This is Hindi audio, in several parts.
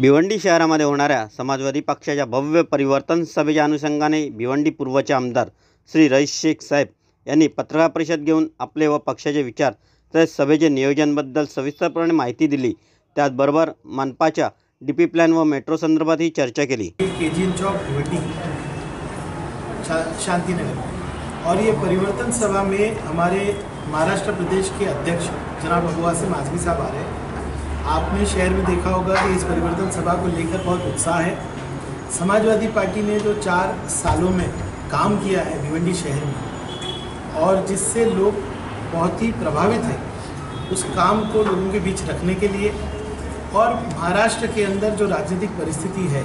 भिवंडी शहरामध्ये होणाऱ्या समाजवादी पक्षाच्या भव्य परिवर्तन सभेच्या अनुषंगाने भिवंडी पूर्वचे आमदार श्री रईस शेख साहेब यांनी पत्रकार परिषद घेऊन आपले व पक्षाचे विचार तसेच सभेचे नियोजनबद्दल सविस्तरपणे माहिती दिली। त्याचबरोबर मनपाच्या डीपी प्लॅन व मेट्रो संदर्भातही चर्चा केली। केजीएन चौक भिवंडी शांतिनगर और ये परिवर्तन सभा में हमारे महाराष्ट्र प्रदेश के अध्यक्ष जनाब अबू आसिम आजमी साहब आ रहे हैं। आपने शहर में देखा होगा कि इस परिवर्तन सभा को लेकर बहुत उत्साह है। समाजवादी पार्टी ने जो 4 सालों में काम किया है भिवंडी शहर में और जिससे लोग बहुत ही प्रभावित हैं, उस काम को लोगों के बीच रखने के लिए और महाराष्ट्र के अंदर जो राजनीतिक परिस्थिति है,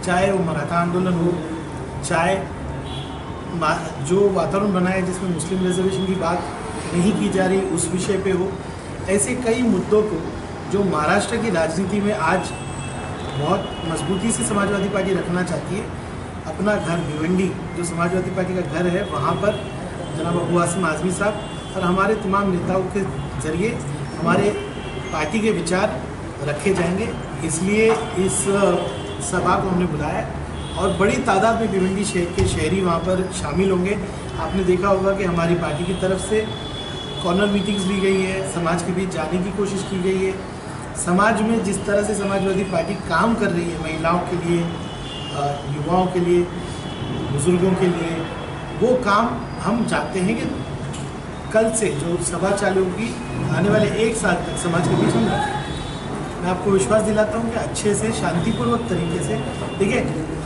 चाहे वो मराठा आंदोलन हो, चाहे जो वातावरण बना है जिसमें मुस्लिम रिजर्वेशन की बात नहीं की जा रही उस विषय पे हो, ऐसे कई मुद्दों को जो महाराष्ट्र की राजनीति में आज बहुत मजबूती से समाजवादी पार्टी रखना चाहती है। अपना घर भिवंडी जो समाजवादी पार्टी का घर है, वहाँ पर जनाब अबू आसिम आजमी साहब और हमारे तमाम नेताओं के ज़रिए हमारे पार्टी के विचार रखे जाएंगे। इसलिए इस सभा को हमने बुलाया और बड़ी तादाद में भिवंडी शहर के शहरी वहाँ पर शामिल होंगे। आपने देखा होगा कि हमारी पार्टी की तरफ से कॉर्नर मीटिंग्स ली गई है, समाज के बीच जाने की कोशिश की गई है। समाज में जिस तरह से समाजवादी पार्टी काम कर रही है, महिलाओं के लिए, युवाओं के लिए, बुजुर्गों के लिए, वो काम हम चाहते हैं कि कल से जो सभा चालू होगी आने वाले 1 साल तक समाज के बीच हम रखें। मैं आपको विश्वास दिलाता हूँ कि अच्छे से शांतिपूर्वक तरीके से, देखिए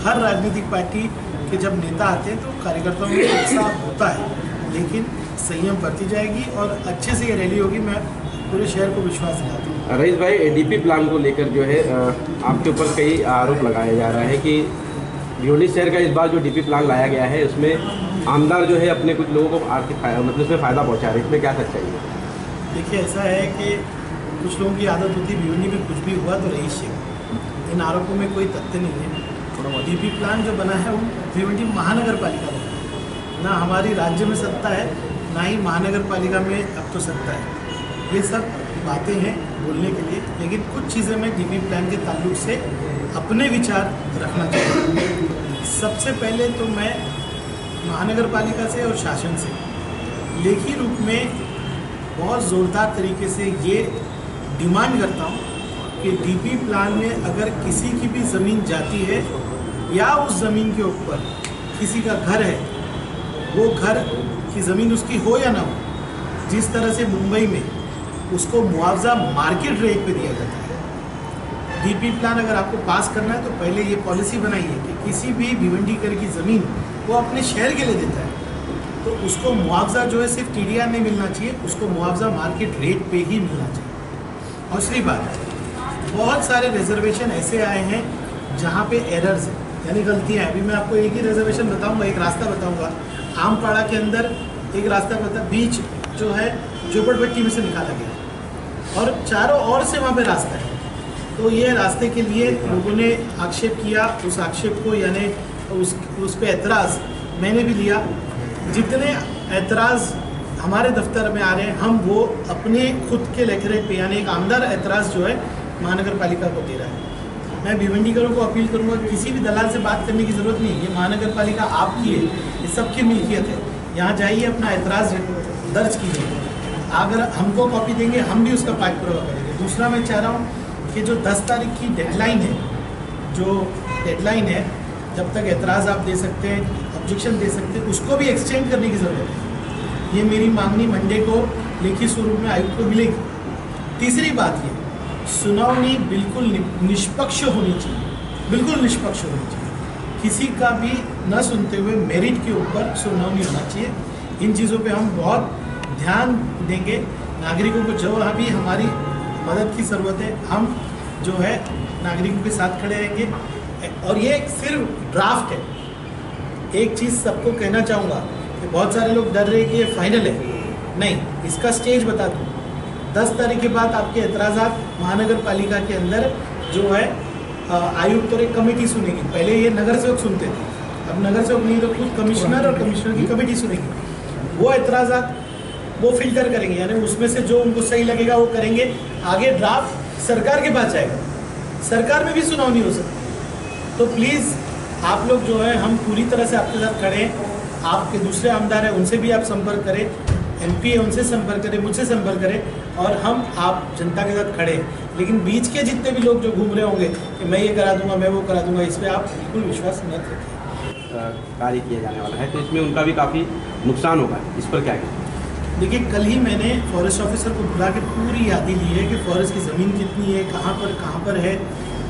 हर राजनीतिक पार्टी के जब नेता आते हैं तो कार्यकर्ताओं में उत्साह होता है, लेकिन संयम बरती जाएगी और अच्छे से ये रैली होगी। मैं पूरे शहर को विश्वास दिलाता हूँ। रईस भाई, डीपी प्लान को लेकर जो है आपके ऊपर कई आरोप लगाया जा रहा है कि भिवंडी शहर का इस बार जो डीपी प्लान लाया गया है उसमें आमदार जो है अपने कुछ लोगों को आर्थिक मतलब उसमें फ़ायदा पहुँचा रहे हैं, इसमें क्या सच्चाई है? देखिए ऐसा है कि कुछ लोगों की आदत होती है भिवंडी में कुछ भी हुआ तो रईस शेख। इन आरोपों में कोई तथ्य नहीं है। डीपी प्लान जो बना है वो भिवंडी महानगर पालिका बना है, ना हमारी राज्य में सत्ता है ना ही महानगर पालिका में अब तो सत्ता है। ये सब बातें हैं बोलने के लिए, लेकिन कुछ चीज़ें मैं डीपी प्लान के ताल्लुक से अपने विचार रखना चाहता हूँ। सबसे पहले तो मैं महानगर पालिका से और शासन से लेखी रूप में बहुत ज़ोरदार तरीके से ये डिमांड करता हूँ कि डीपी प्लान में अगर किसी की भी ज़मीन जाती है या उस ज़मीन के ऊपर किसी का घर है, वो घर की ज़मीन उसकी हो या ना हो, जिस तरह से मुंबई में उसको मुआवजा मार्केट रेट पे दिया जाता है। डीपी प्लान अगर आपको पास करना है तो पहले ये पॉलिसी बनाइए कि किसी भी भिवंडीकर की ज़मीन वो अपने शहर के लिए देता है तो उसको मुआवजा जो है सिर्फ टीडीआर नहीं मिलना चाहिए, उसको मुआवजा मार्केट रेट पे ही मिलना चाहिए। और दूसरी बात, बहुत सारे रिजर्वेशन ऐसे आए हैं जहाँ पे एरर्स हैं, यानी गलतियाँ हैं। अभी मैं आपको एक ही रिजर्वेशन बताऊँगा, एक रास्ता बताऊँगा। आमपाड़ा के अंदर एक रास्ता बीच जो है झोपड़पट्टी में से निकाला गया और चारों ओर से वहाँ पे रास्ता है। तो ये रास्ते के लिए लोगों ने आक्षेप किया, उस आक्षेप को यानी उस पे एतराज़ मैंने भी लिया। जितने एतराज़ हमारे दफ्तर में आ रहे हैं हम वो अपने खुद के लेखरे पे, यानी एक आमदार एतराज़ जो है महानगर पालिका को दे रहा है। मैं भिवंडीकरों को अपील करूँगा, किसी भी दलाल से बात करने की ज़रूरत नहीं है। ये महानगर पालिका आपकी है, ये सबकी मिल्कियत है। यहाँ जाइए, अपना एतराज़ दर्ज कीजिए। अगर हमको कॉपी देंगे हम भी उसका पाठ पूरा करेंगे। दूसरा मैं चाह रहा हूँ कि जो 10 तारीख की डेडलाइन है, जब तक एतराज़ आप दे सकते हैं, ऑब्जेक्शन दे सकते हैं, उसको भी एक्सटेंड करने की ज़रूरत है। ये मेरी मांगनी मंडे को लिखित स्वरूप में आयुक्त को मिलेगी। तीसरी बात ये, सुनावनी बिल्कुल निष्पक्ष होनी चाहिए, बिल्कुल निष्पक्ष होनी चाहिए। किसी का भी न सुनते हुए मेरिट के ऊपर सुनावनी होना चाहिए। इन चीज़ों पे हम बहुत ध्यान देंगे। नागरिकों को जो वहाँ भी हमारी मदद की ज़रूरत है, हम जो है नागरिकों के साथ खड़े रहेंगे। और ये सिर्फ ड्राफ्ट है। एक चीज़ सबको कहना चाहूँगा कि बहुत सारे लोग डर रहे कि ये फाइनल है, नहीं, इसका स्टेज बता दूँ। 10 तारीख के बाद आपके एतराज़ात महानगर पालिका के अंदर जो है आयुक्त और एक कमेटी सुनेगी। पहले ये नगर सेवक सुनते थे, अब नगर सेवक नहीं तो खुद कमिश्नर और कमिश्नर की कमेटी सुनेगी। वो एतराज़ात वो फिल्टर करेंगे, यानी उसमें से जो उनको सही लगेगा वो करेंगे। आगे ड्राफ्ट सरकार के पास जाएगा सरकार में भी सुनावनी हो सकती है। तो प्लीज़ आप लोग जो है, हम पूरी तरह से आपके साथ खड़े हैं। आपके दूसरे आमदार हैं, उनसे भी आप संपर्क करें, MP है उनसे संपर्क करें, मुझसे संपर्क करें, और हम आप जनता के साथ खड़े हैं। लेकिन बीच के जितने भी लोग जो घूम रहे होंगे कि मैं ये करा दूंगा, मैं वो करा दूंगा, इस पर आप बिल्कुल विश्वास मत रखिए। कार्य किया जाने वाला है, तो इसमें उनका भी काफ़ी नुकसान होगा, इस पर क्या कहें? देखिए, कल ही मैंने फॉरेस्ट ऑफिसर को बुला के पूरी यादी ली है कि फॉरेस्ट की ज़मीन कितनी है, कहाँ पर है,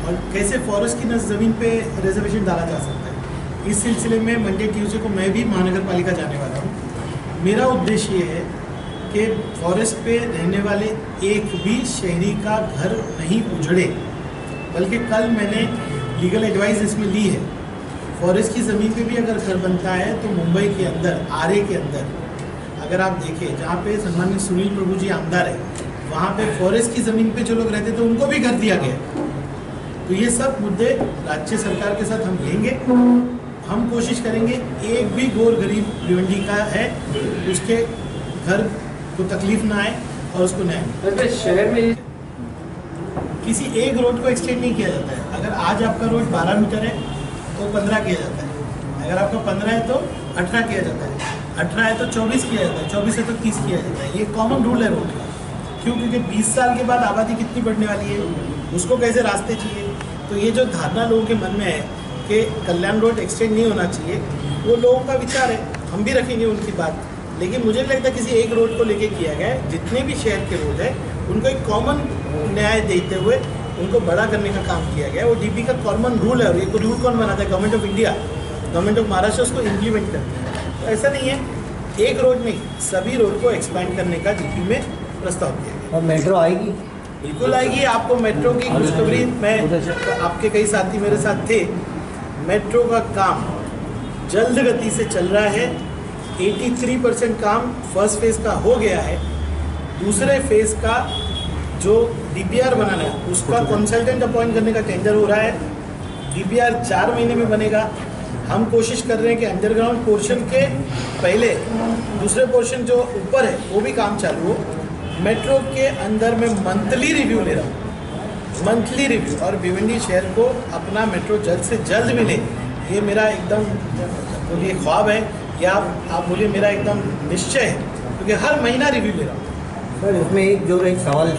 और कैसे फॉरेस्ट की ज़मीन पे रिजर्वेशन डाला जा सकता है। इस सिलसिले में मंडे ट्यूसडे को मैं भी महानगर पालिका जाने वाला हूँ। मेरा उद्देश्य ये है कि फॉरेस्ट पे रहने वाले एक भी शहरी का घर नहीं उजड़े, बल्कि कल मैंने लीगल एडवाइस इसमें ली है। फॉरेस्ट की ज़मीन पे भी अगर घर बनता है तो मुंबई के अंदर, आरे के अंदर, अगर आप देखें जहाँ पे सम्मानित सुनील प्रभु जी आमदार है, वहाँ पे फॉरेस्ट की ज़मीन पे जो लोग रहते थे उनको भी घर दिया गया। तो ये सब मुद्दे राज्य सरकार के साथ हम लेंगे। हम कोशिश करेंगे एक भी गोर गरीब भिवंडी का है उसके घर को तकलीफ ना आए और उसको न्याय मिले। शहर में किसी एक रोड को एक्सटेंड नहीं किया जाता है। अगर आज आपका रोड 12 मीटर है तो 15 किया जाता है, अगर आपका 15 है तो 18 किया जाता है, 18 है तो 24 किया जाता है, 24 है तो 30 किया जाता है। ये कॉमन रूल है रोड का। क्यों? क्योंकि 20 साल के बाद आबादी कितनी बढ़ने वाली है, उसको कैसे रास्ते चाहिए। तो ये जो धारणा लोगों के मन में है कि कल्याण रोड एक्सटेंड नहीं होना चाहिए, वो लोगों का विचार है, हम भी रखेंगे उनकी बात। लेकिन मुझे लगता है किसी एक रोड को लेके किया गया है। जितने भी शहर के रोड है उनको एक कॉमन न्याय देते हुए उनको बड़ा करने का काम किया गया है। वो DP का कॉमन रूल है, और ये रूल कौन बनाता है? Government of India, government of Maharashtra उसको इम्प्लीमेंट करती है। तो ऐसा नहीं है, एक रोड नहीं, सभी रोड को एक्सपैंड करने का DP में प्रस्ताव किया गया। और मेट्रो आएगी? बिल्कुल आएगी। आपको मेट्रो की खुशखबरी, मैं आपके कई साथी मेरे साथ थे, मेट्रो का काम जल्द गति से चल रहा है। 83% काम फर्स्ट फेज़ का हो गया है। दूसरे फेज़ का जो DPR बनाना है उसका कंसल्टेंट अपॉइंट करने का टेंडर हो रहा है। DPR 4 महीने में बनेगा। हम कोशिश कर रहे हैं कि अंडरग्राउंड पोर्शन के पहले दूसरे पोर्शन जो ऊपर है वो भी काम चालू हो। मेट्रो के अंदर मैं मंथली रिव्यू ले रहा हूँ, मंथली रिव्यू, और भिवंडी शहर को अपना मेट्रो जल्द से जल्द मिले, ये मेरा एकदम बोलिए ख्वाब है, या आप बोलिए मेरा एकदम निश्चय है, क्योंकि हर महीना रिव्यू ले रहा हूँ। सर, इसमें एक सवाल